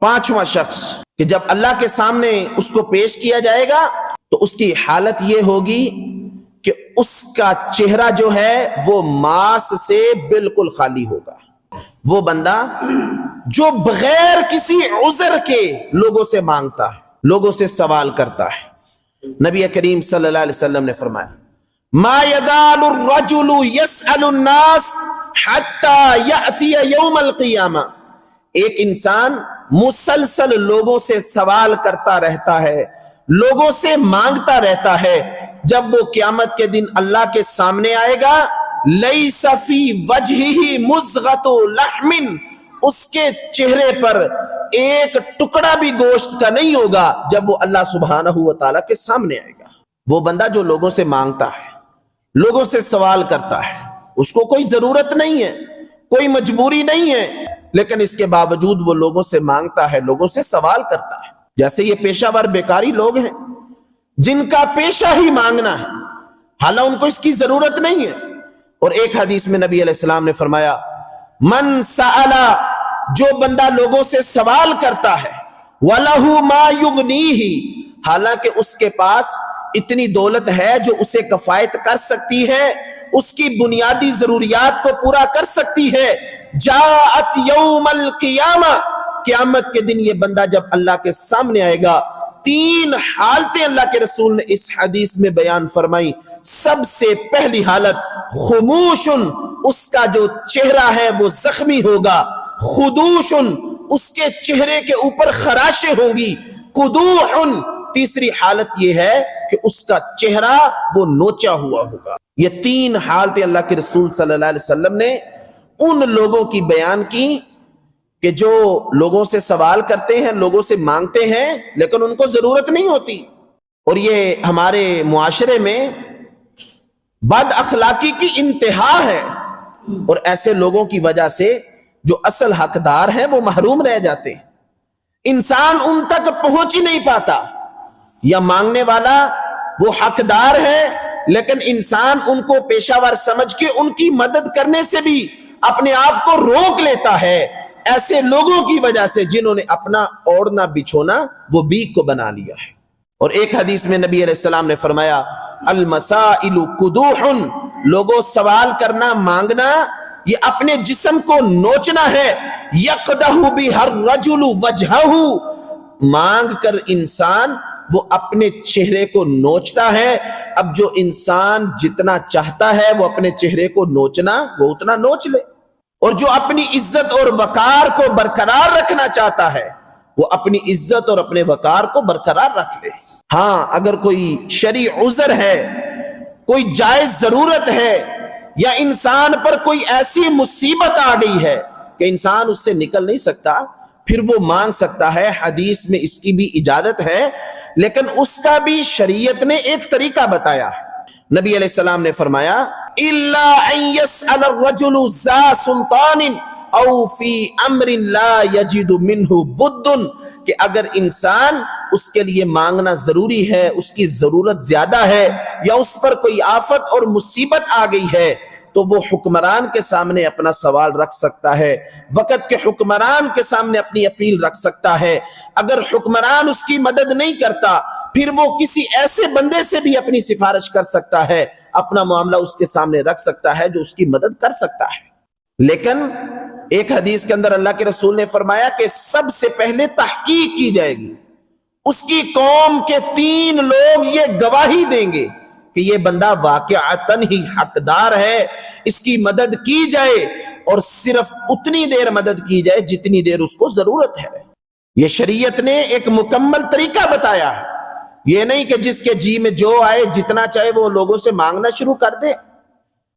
پانچواں شخص کہ جب اللہ کے سامنے اس کو پیش کیا جائے گا تو اس کی حالت یہ ہوگی کہ اس کا چہرہ جو ہے وہ ماس سے بالکل خالی ہوگا. وہ بندہ جو بغیر کسی عذر کے لوگوں سے مانگتا ہے، لوگوں سے سوال کرتا ہے. نبی کریم صلی اللہ علیہ وسلم نے فرمایا ما یزال الرجل یسأل الناس حتی یأتی یوم القیامہ، ایک انسان مسلسل لوگوں سے سوال کرتا رہتا ہے، لوگوں سے مانگتا رہتا ہے، جب وہ قیامت کے دن اللہ کے سامنے آئے گا لیس فی وجہہ مزغۃ لحم، اس کے چہرے پر ایک ٹکڑا بھی گوشت کا نہیں ہوگا جب وہ اللہ سبحانہ و تعالیٰ کے سامنے آئے گا. وہ بندہ جو لوگوں سے مانگتا ہے، لوگوں سے سوال کرتا ہے، اس کو کوئی ضرورت نہیں ہے، کوئی مجبوری نہیں ہے، لیکن اس کے باوجود وہ لوگوں سے مانگتا ہے، لوگوں سے سوال کرتا ہے. جیسے یہ پیشہ ور بیکاری لوگ ہیں جن کا پیشہ ہی مانگنا ہے، حالانکہ ان کو اس کی ضرورت نہیں ہے. اور ایک حدیث میں نبی علیہ السلام نے فرمایا من سأل، جو بندہ لوگوں سے سوال کرتا ہے وَلَهُ مَا يُغْنِيهِ، حالانکہ اس کے پاس اتنی دولت ہے جو اسے کفایت کر سکتی ہے، اس کی بنیادی ضروریات کو پورا کر سکتی ہے، جاءت یوم القیامہ، قیامت کے دن یہ بندہ جب اللہ کے سامنے آئے گا، تین حالتیں اللہ کے رسول نے اس حدیث میں بیان فرمائی. سب سے پہلی حالت خموش، اس کا جو چہرہ ہے وہ زخمی ہوگا، خدوش، اس کے چہرے کے اوپر خراشیں ہوں گی، قدوح، تیسری حالت یہ ہے کہ اس کا چہرہ وہ نوچا ہوا ہوگا. یہ تین حالتیں اللہ کے رسول صلی اللہ علیہ وسلم نے ان لوگوں کی بیان کی کہ جو لوگوں سے سوال کرتے ہیں، لوگوں سے مانگتے ہیں لیکن ان کو ضرورت نہیں ہوتی. اور یہ ہمارے معاشرے میں بد اخلاقی کی انتہا ہے، اور ایسے لوگوں کی وجہ سے جو اصل حقدار ہیں وہ محروم رہ جاتے ہیں. انسان ان تک پہنچ ہی نہیں پاتا، یا مانگنے والا وہ حقدار ہے لیکن انسان ان کو پیشہ ور سمجھ کے ان کی مدد کرنے سے بھی اپنے آپ کو روک لیتا ہے. ایسے لوگوں کی وجہ سے جنہوں نے اپنا اوڑھنا بچھونا وہ بیک کو بنا لیا ہے. اور ایک حدیث میں نبی علیہ السلام نے فرمایا المسائل قدوح، لوگوں سوال کرنا، مانگنا، یہ اپنے جسم کو نوچنا ہے. یقدح بها الرجل وجهه، مانگ کر انسان وہ اپنے چہرے کو نوچتا ہے. اب جو انسان جتنا چاہتا ہے وہ اپنے چہرے کو نوچنا، وہ اتنا نوچ لے، اور جو اپنی عزت اور وقار کو برقرار رکھنا چاہتا ہے وہ اپنی عزت اور اپنے وقار کو برقرار رکھ لے. ہاں اگر کوئی شرعی عذر ہے، کوئی جائز ضرورت ہے، یا انسان پر کوئی ایسی مصیبت آ گئی ہے کہ انسان اس سے نکل نہیں سکتا، پھر وہ مانگ سکتا ہے. حدیث میں اس کی بھی اجازت ہے، لیکن اس کا بھی شریعت نے ایک طریقہ بتایا ہے. نبی علیہ السلام نے فرمایا الا ان يسأل الرجل ذا سلطان او فی امر لا یجد منہ بد، کہ اگر انسان اس کے لیے مانگنا ضروری ہے، اس کی ضرورت زیادہ ہے، یا اس پر کوئی آفت اور مصیبت آ گئی ہے، تو وہ حکمران کے سامنے اپنا سوال رکھ سکتا ہے، وقت کے حکمران کے سامنے اپنی اپیل رکھ سکتا ہے. اگر حکمران اس کی مدد نہیں کرتا پھر وہ کسی ایسے بندے سے بھی اپنی سفارش کر سکتا ہے، اپنا معاملہ اس کے سامنے رکھ سکتا ہے جو اس کی مدد کر سکتا ہے. لیکن ایک حدیث کے اندر اللہ کے رسول نے فرمایا کہ سب سے پہلے تحقیق کی جائے گی، اس کی قوم کے 3 لوگ یہ گواہی دیں گے کہ یہ بندہ واقعتاً ہی حقدار ہے، اس کی مدد کی جائے، اور صرف اتنی دیر مدد کی جائے جتنی دیر اس کو ضرورت ہے. یہ شریعت نے ایک مکمل طریقہ بتایا ہے، یہ نہیں کہ جس کے جی میں جو آئے جتنا چاہے وہ لوگوں سے مانگنا شروع کر دے.